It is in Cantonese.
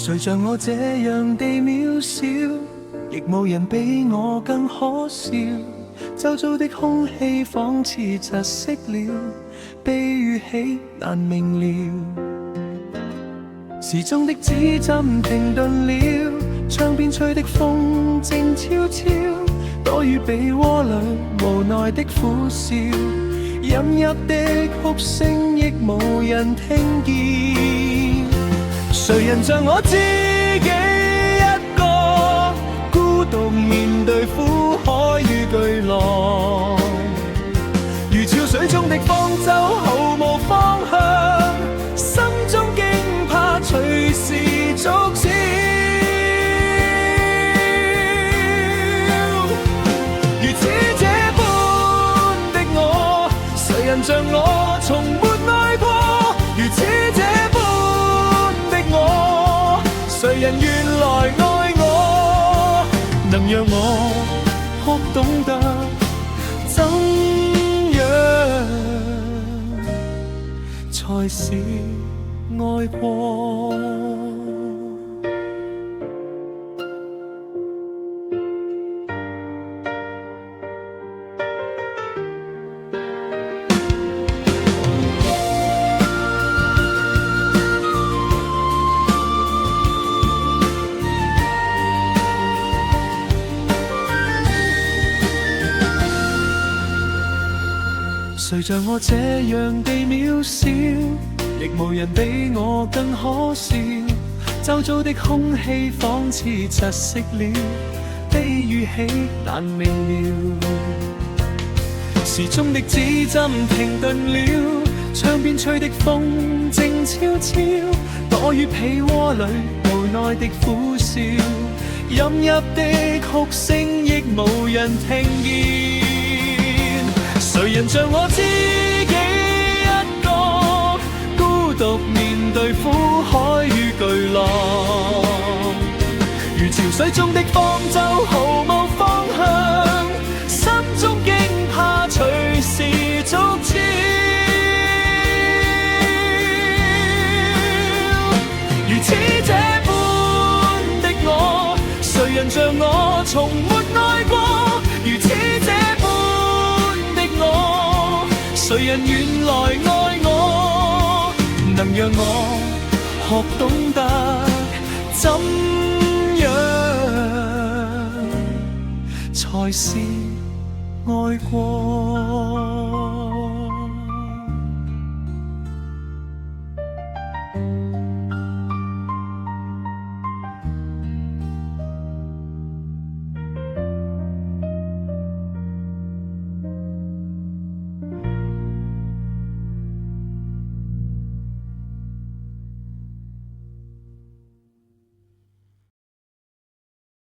誰像我這樣地渺小，亦無人比我更可笑。周遭的空氣仿似窒息了，悲與喜難明了。時鐘的指針停頓了，窗邊吹的風靜悄悄，躲於被窩裏無奈的苦笑，飲泣的哭聲亦無人聽見。誰人像我自己一個，孤獨面對苦海與巨浪，如潮水中的方舟，毫無方向，心中驚怕隨時觸礁。如此這般的我，誰人像我從沒愛過？如此這般的我，誰人原來愛我？能讓我學懂得怎樣才是愛過。誰像我這樣地渺小，亦無人比我更可笑。周遭的空氣仿似窒息了，悲與喜難明了。時鐘的指針停頓了，窗邊吹的風靜悄悄，躲於被窩裏無奈的苦笑，飲泣的哭聲亦無人聽見。誰人像我自己一個，孤獨面對苦海與巨浪，如潮水中的方舟，毫無方向，心中驚怕隨時觸礁。如此這般的我，誰人像我從沒愛過？如此這誰人原來愛我？能讓我學懂得怎樣才是愛過。